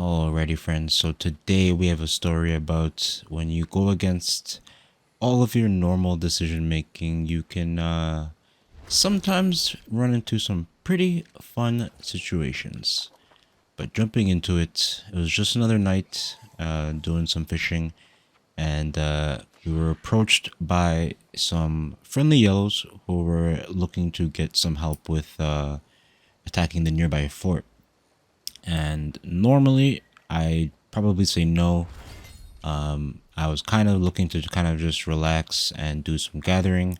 Alrighty friends, so today we have a story about when you go against all of your normal decision making, you can sometimes run into some pretty fun situations. But jumping into it, it was just another night doing some fishing, and we were approached by some friendly yellows who were looking to get some help with attacking the nearby fort. And normally I probably say no. I was kind of looking to kind of just relax and do some gathering,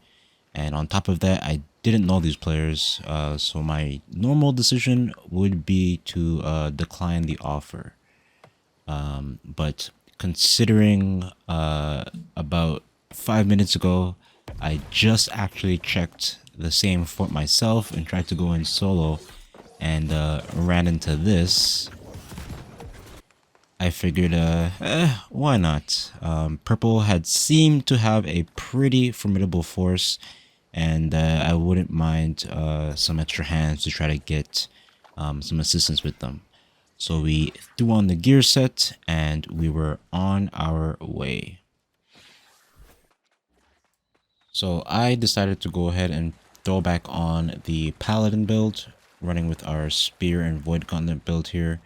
and on top of that I didn't know these players, so my normal decision would be to decline the offer. But considering about 5 minutes ago I just actually checked the same fort myself and tried to go in solo and ran into this, I figured, why not? Purple had seemed to have a pretty formidable force, and I wouldn't mind some extra hands to try to get some assistance with them. So we threw on the gear set, and we were on our way. So I decided to go ahead and throw back on the Paladin build, running with our Spear and Void Gauntlet build here.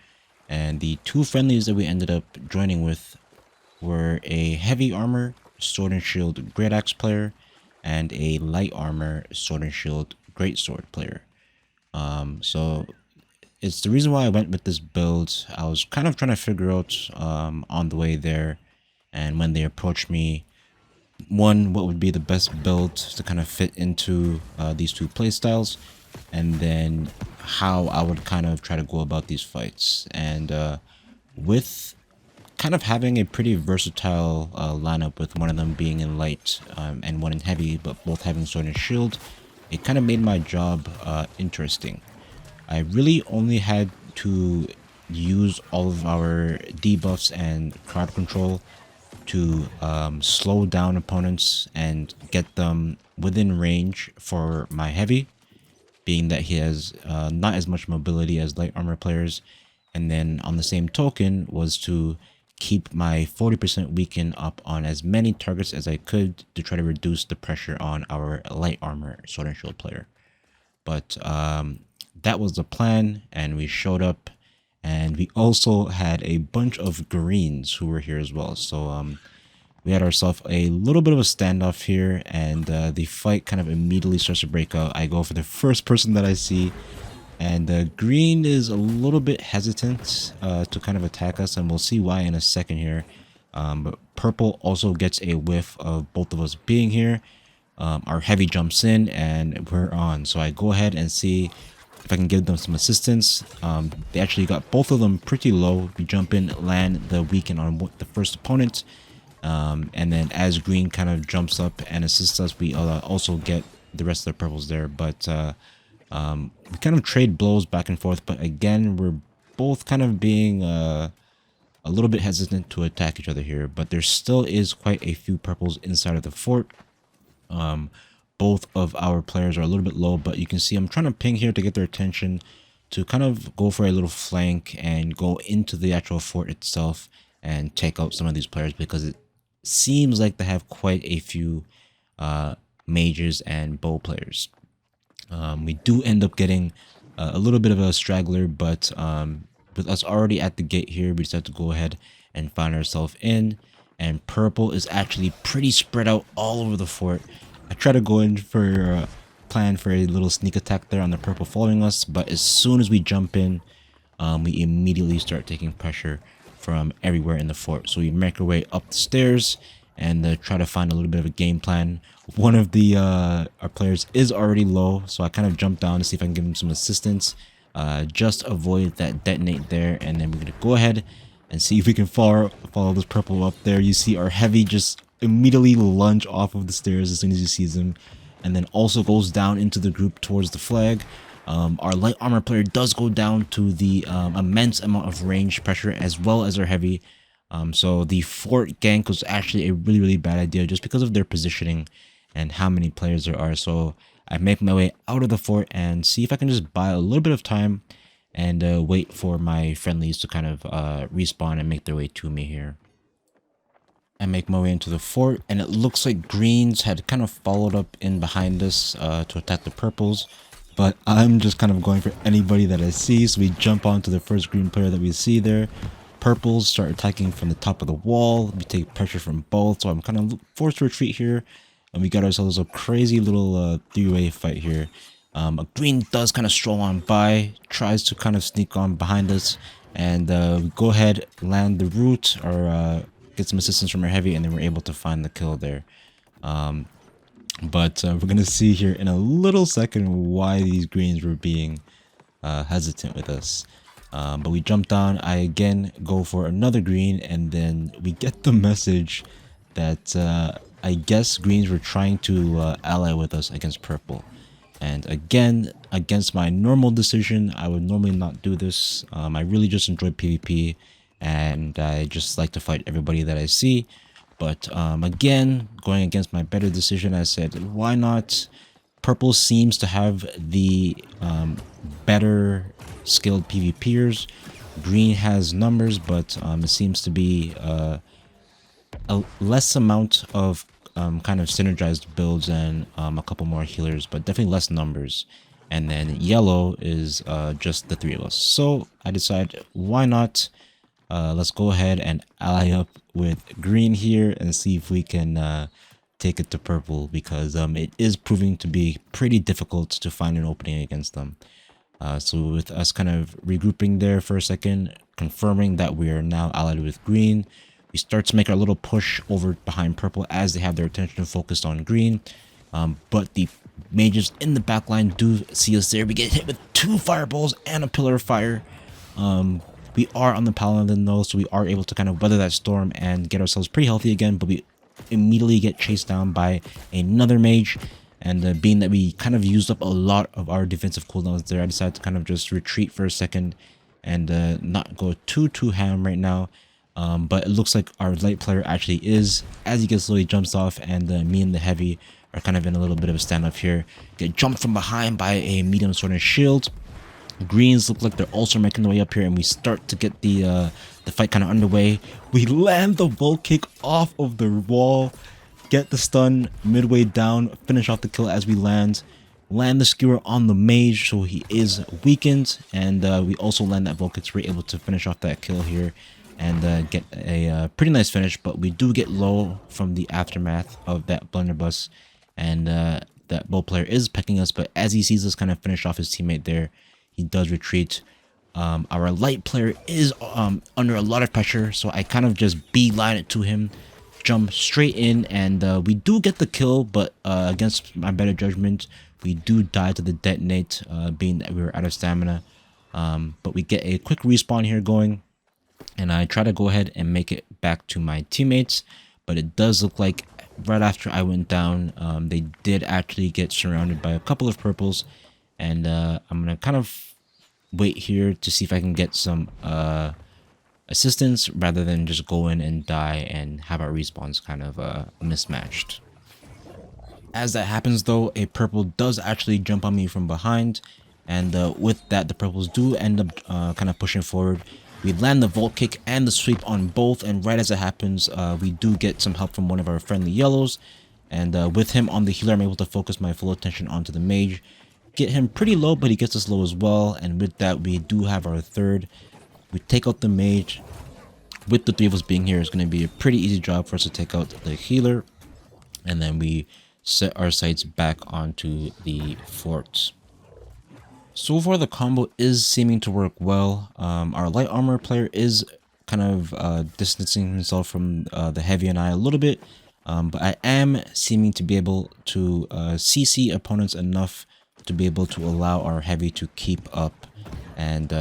And the two friendlies that we ended up joining with were a heavy armor sword and shield great axe player and a light armor sword and shield great sword player. So it's the reason why I went with this build. I was kind of trying to figure out on the way there, and when they approached me, one, what would be the best build to kind of fit into these two playstyles, and then how I would kind of try to go about these fights. And with kind of having a pretty versatile lineup, with one of them being in light and one in heavy, but both having sword and shield, it kind of made my job interesting. I really only had to use all of our debuffs and crowd control to slow down opponents and get them within range for my heavy, being that he has not as much mobility as light armor players. And then on the same token was to keep my 40% weaken up on as many targets as I could to try to reduce the pressure on our light armor sword and shield player. But that was the plan, and we showed up, and we also had a bunch of greens who were here as well. So we had ourselves a little bit of a standoff here, and the fight kind of immediately starts to break out. I go for the first person that I see, and green is a little bit hesitant to kind of attack us, and we'll see why in a second here. But purple also gets a whiff of both of us being here. Our heavy jumps in, and we're on. So I go ahead and see if I can give them some assistance. They actually got both of them pretty low. We jump in, land the weaken on the first opponent, and then as green kind of jumps up and assists us, we also get the rest of the purples there. But we kind of trade blows back and forth, but again we're both kind of being a little bit hesitant to attack each other here. But there still is quite a few purples inside of the fort. Both of our players are a little bit low, but you can see I'm trying to ping here to get their attention, to kind of go for a little flank and go into the actual fort itself and take out some of these players, because it seems like they have quite a few mages and bow players. We do end up getting a little bit of a straggler, but with us already at the gate here, we decided to go ahead and find ourselves in. And purple is actually pretty spread out all over the fort. I try to go in for plan for a little sneak attack there on the purple following us, but as soon as we jump in, we immediately start taking pressure from everywhere in the fort. So we make our way up the stairs and try to find a little bit of a game plan. One of the our players is already low, so I kind of jump down to see if I can give him some assistance. Just avoid that detonate there, and then we're gonna go ahead and see if we can follow this purple up there. You see our heavy just immediately lunge off of the stairs as soon as he sees him, and then also goes down into the group towards the flag. Our light armor player does go down to the immense amount of range pressure, as well as our heavy. So the fort gank was actually a really bad idea, just because of their positioning and how many players there are. So I make my way out of the fort and see if I can just buy a little bit of time and wait for my friendlies to kind of respawn and make their way to me here. I make my way into the fort, and it looks like greens had kind of followed up in behind us to attack the purples, but I'm just kind of going for anybody that I see. So we jump onto the first green player that we see there. Purples start attacking from the top of the wall. We take pressure from both, so I'm kind of forced to retreat here, and we got ourselves a crazy little three-way fight here. A green does kind of stroll on by, tries to kind of sneak on behind us, and we go ahead, land the root, or get some assistance from our heavy, and then we're able to find the kill there. But we're going to see here in a little second why these greens were being hesitant with us. But we jump down, I again go for another green, and then we get the message that I guess greens were trying to ally with us against purple. And again, against my normal decision, I would normally not do this. I really just enjoy PvP, and I just like to fight everybody that I see. But again, going against my better decision, I said, why not? Purple seems to have the better skilled PvPers. Green has numbers, but it seems to be a less amount of kind of synergized builds and a couple more healers, but definitely less numbers. And then yellow is just the three of us. So I decided, why not? Let's go ahead and ally up with green here and see if we can take it to purple, because it is proving to be pretty difficult to find an opening against them. So with us kind of regrouping there for a second, confirming that we are now allied with green, we start to make our little push over behind purple as they have their attention focused on green. But the mages in the backline do see us there. We get hit with 2 fireballs and a pillar of fire. We are on the paladin though, so we are able to kind of weather that storm and get ourselves pretty healthy again, but we immediately get chased down by another mage. And being that we kind of used up a lot of our defensive cooldowns there, I decided to kind of just retreat for a second and not go too ham right now. But it looks like our light player actually is, as he gets slowly jumps off, and me and the heavy are kind of in a little bit of a standoff here. Get jumped from behind by a medium sword and shield. Greens look like they're also making their way up here, and we start to get the fight kind of underway. We land the volt kick off of the wall, get the stun midway down, finish off the kill as we land the skewer on the mage, so he is weakened, and we also land that volt kick, so we're able to finish off that kill here and get a pretty nice finish. But we do get low from the aftermath of that blunderbuss, and that bow player is pecking us, but as he sees us kind of finish off his teammate there, he does retreat. Our light player is under a lot of pressure, so I kind of just beeline it to him, jump straight in, and we do get the kill, but against my better judgment, we do die to the detonate, being that we were out of stamina. But we get a quick respawn here going, and I try to go ahead and make it back to my teammates, but it does look like right after I went down, they did actually get surrounded by a couple of purples, and I'm gonna kind of wait here to see if I can get some assistance rather than just go in and die and have our respawns kind of mismatched. As that happens though, a purple does actually jump on me from behind, and with that the purples do end up kind of pushing forward. We land the volt kick and the sweep on both, and right as it happens, we do get some help from one of our friendly yellows, and with him on the healer, I'm able to focus my full attention onto the mage, get him pretty low, but he gets us low as well, and with that we do have our third. We take out the mage. With the 3 of us being here, it's going to be a pretty easy job for us to take out the healer, and then we set our sights back onto the fort. So far the combo is seeming to work well. Our light armor player is kind of distancing himself from the heavy and I a little bit, but I am seeming to be able to CC opponents enough to be able to allow our heavy to keep up and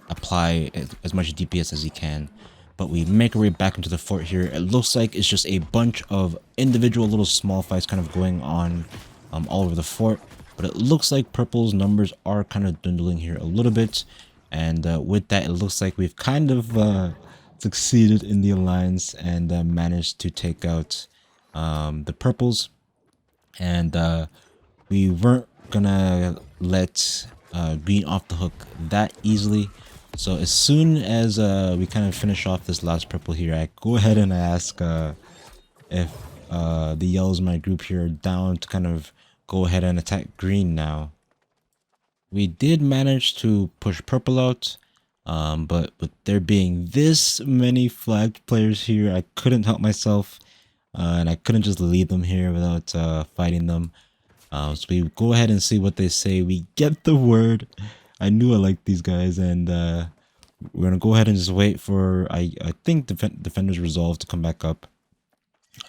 apply as much DPS as he can. But we make our way back into the fort here. It looks like it's just a bunch of individual little small fights kind of going on all over the fort. But it looks like purple's numbers are kind of dwindling here a little bit. And with that, it looks like we've kind of succeeded in the alliance and managed to take out the purples. And we weren't gonna let green off the hook that easily. So as soon as we kind of finish off this last purple here, I go ahead and I ask if the yellows in my group here are down to kind of go ahead and attack green now. We did manage to push purple out, but with there being this many flagged players here, I couldn't help myself, and I couldn't just leave them here without fighting them. So we go ahead and see what they say. We get the word. I knew I liked these guys, and we're gonna go ahead and just wait for I think defender's resolve to come back up.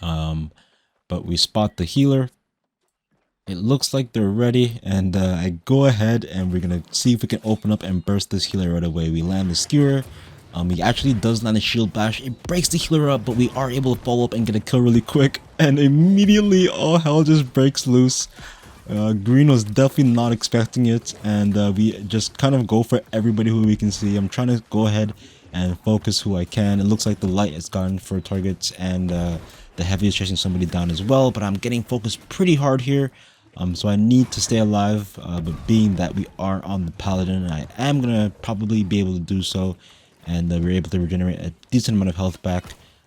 But we spot the healer. It looks like they're ready, and I go ahead and we're gonna see if we can open up and burst this healer right away. We land the skewer. He actually does land a shield bash. It breaks the healer up, but we are able to follow up and get a kill really quick, and immediately all hell just breaks loose. Green was definitely not expecting it, and we just kind of go for everybody who we can see. I'm trying to go ahead and focus who I can. It looks like the light has gone for targets, and the heavy is chasing somebody down as well, but I'm getting focused pretty hard here. So I need to stay alive, but being that we are on the paladin, I am gonna probably be able to do so, and we're able to regenerate a decent amount of health back.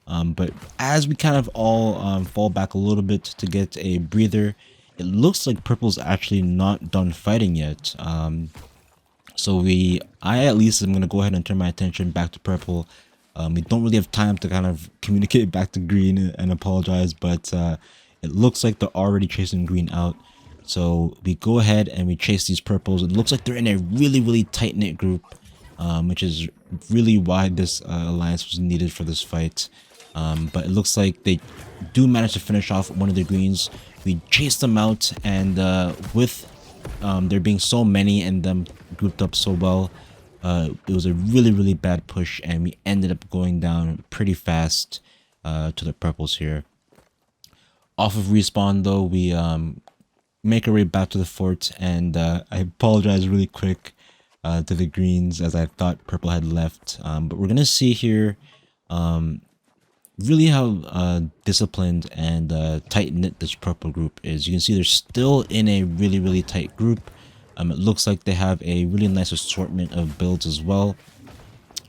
But as we kind of all fall back a little bit to get a breather, it looks like purple's actually not done fighting yet. So I at least am gonna go ahead and turn my attention back to purple. We don't really have time to kind of communicate back to green and apologize, but it looks like they're already chasing green out. So we go ahead and we chase these purples. It looks like they're in a really tight-knit group, which is really why this alliance was needed for this fight. But it looks like they do manage to finish off one of the greens. We chase them out, and with there being so many and them grouped up so well, it was a really bad push, and we ended up going down pretty fast to the purples here. Off of respawn though, we make our way back to the fort, and I apologize really quick to the greens as I thought purple had left. But we're gonna see here really how disciplined and tight-knit this purple group is. You can see they're still in a really tight group. It looks like they have a really nice assortment of builds as well.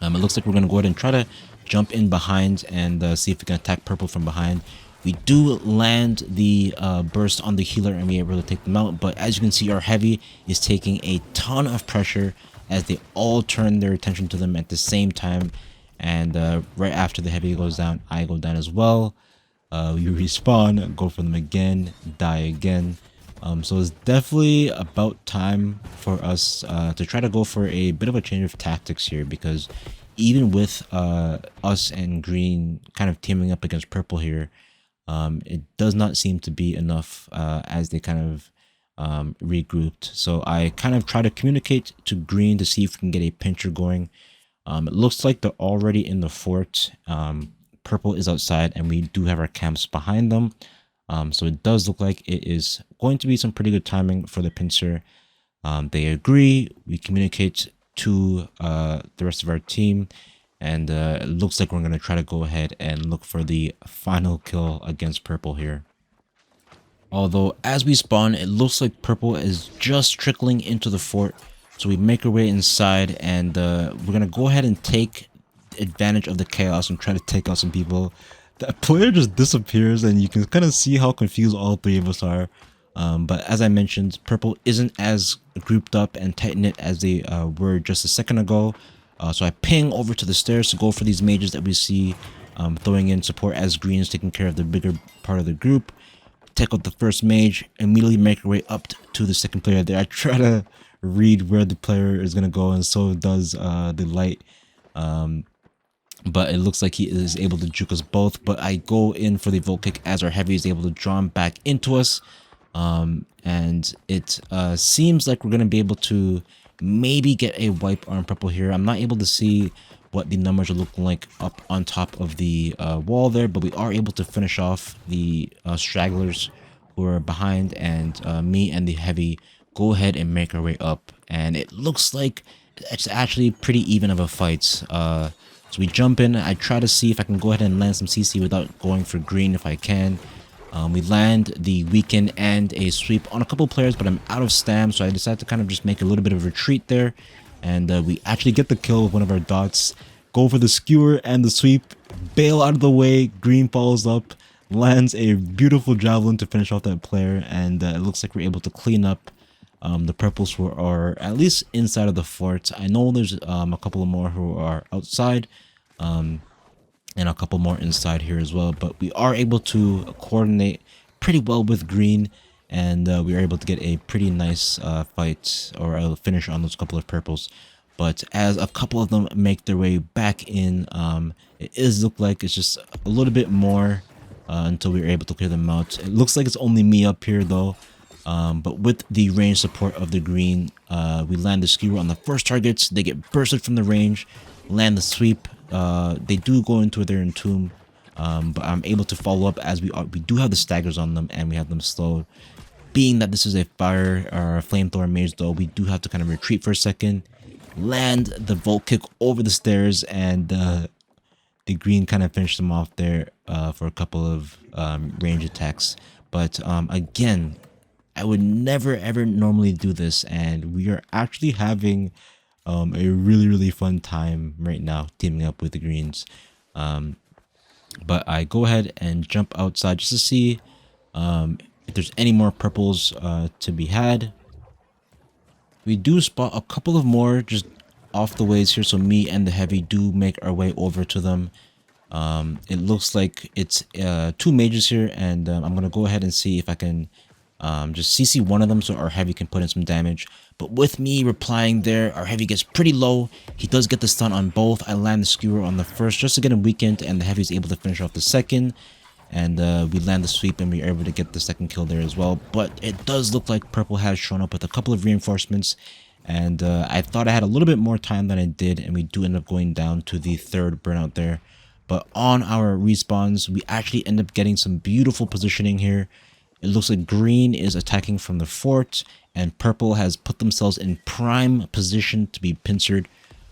It looks like we're going to go ahead and try to jump in behind and see if we can attack purple from behind. We do land the burst on the healer, and we're able to take them out. But as you can see, our heavy is taking a ton of pressure as they all turn their attention to them at the same time. And right after the heavy goes down, I go down as well. You respawn, go for them again, die again. So it's definitely about time for us to try to go for a bit of a change of tactics here, because even with us and green kind of teaming up against purple here, it does not seem to be enough as they kind of regrouped. So I kind of try to communicate to green to see if we can get a pincher going. It looks like they're already in the fort. Purple is outside, and we do have our camps behind them. So it does look like it is going to be some pretty good timing for the pincer. They agree. We communicate to the rest of our team, and it looks like we're going to try to go ahead and look for the final kill against purple here. Although as we spawn, it looks like purple is just trickling into the fort. So we make our way inside, and we're going to go ahead and take advantage of the chaos and try to take out some people. The player just disappears, and you can kind of see how confused all three of us are. But as I mentioned, purple isn't as grouped up and tight-knit as they were just a second ago. So I ping over to the stairs to go for these mages that we see throwing in support as green is taking care of the bigger part of the group. Take out the first mage, immediately make our way up to the second player there. I try to read where the player is going to go, and so does the light. But it looks like he is able to juke us both. But I go in for the volt kick as our heavy is able to draw him back into us. And it seems like we're going to be able to maybe get a wipe on purple here. I'm not able to see what the numbers are looking like up on top of the wall there, but we are able to finish off the stragglers who are behind, and me and the heavy go ahead and make our way up. And it looks like it's actually pretty even of a fight. So we jump in. I try to see if I can go ahead and land some CC without going for green if I can. We land the weekend and a sweep on a couple players, but I'm out of stam, so I decided to kind of just make a little bit of retreat there. And we actually get the kill with one of our dots, go for the skewer and the sweep, bail out of the way, green follows up, lands a beautiful javelin to finish off that player, and it looks like we're able to clean up the purples who are at least inside of the fort. I know there's a couple of more who are outside. And a couple more inside here as well, but we are able to coordinate pretty well with green, and we are able to get a pretty nice fight or a finish on those couple of purples. But as a couple of them make their way back in, it is look like it's just a little bit more until we are able to clear them out. It looks like it's only me up here though. But with the range support of the green, we land the skewer on the first targets. They get bursted from the range, land the sweep. They do go into their entomb, but I'm able to follow up as we do have the staggers on them and we have them slowed. Being that this is a fire or a flamethrower mage though, we do have to kind of retreat for a second, land the volt kick over the stairs, and the green kind of finished them off there for a couple of range attacks. But again, I would never ever normally do this, and we are actually having a really fun time right now teaming up with the greens. But I go ahead and jump outside just to see if there's any more purples to be had. We do spot a couple of more just off the ways here, so me and the heavy do make our way over to them. It looks like it's two mages here, and I'm gonna go ahead and see if I can just CC one of them so our heavy can put in some damage. But with me replying there, our heavy gets pretty low. He does get the stun on both. I land the skewer on the first just to get him weakened, and the heavy is able to finish off the second. And we land the sweep, and we are able to get the second kill there as well. But it does look like purple has shown up with a couple of reinforcements, and I thought I had a little bit more time than I did, and we do end up going down to the third burnout there. But on our respawns, we actually end up getting some beautiful positioning here. It looks like green is attacking from the fort, and purple has put themselves in prime position to be pincered.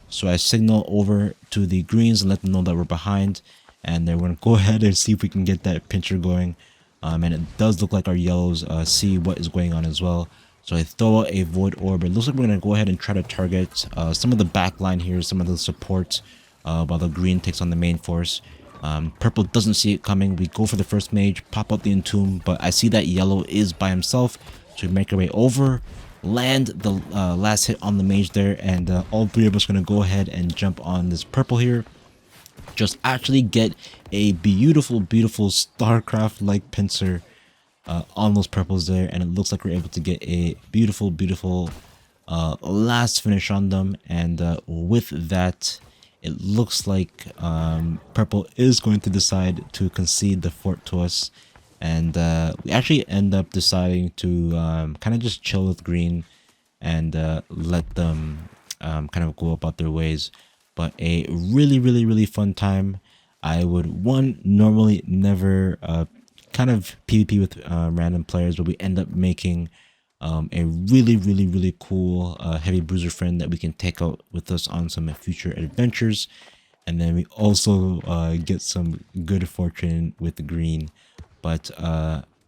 So I signal over to the greens and let them know that we're behind, and then we're going to go ahead and see if we can get that pincher going. And it does look like our yellows see what is going on as well. So I throw out a void orb. It looks like we're going to go ahead and try to target some of the back line here, some of the support, while the green takes on the main force. Purple doesn't see it coming. We go for the first mage, pop out the entomb, but I see that yellow is by himself, so we make our way over, land the last hit on the mage there, and all three of us are going to go ahead and jump on this purple here. Just actually get a beautiful StarCraft like pincer on those purples there, and it looks like we're able to get a beautiful last finish on them. And with that, it looks like purple is going to decide to concede the fort to us, and we actually end up deciding to kind of just chill with green and let them kind of go about their ways. But a really fun time. I would normally never kind of PvP with random players, but we end up making a really cool heavy bruiser friend that we can take out with us on some future adventures. And then we also get some good fortune with the green. But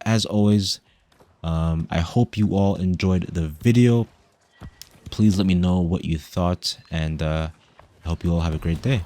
as always, I hope you all enjoyed the video. Please let me know what you thought, and I hope you all have a great day.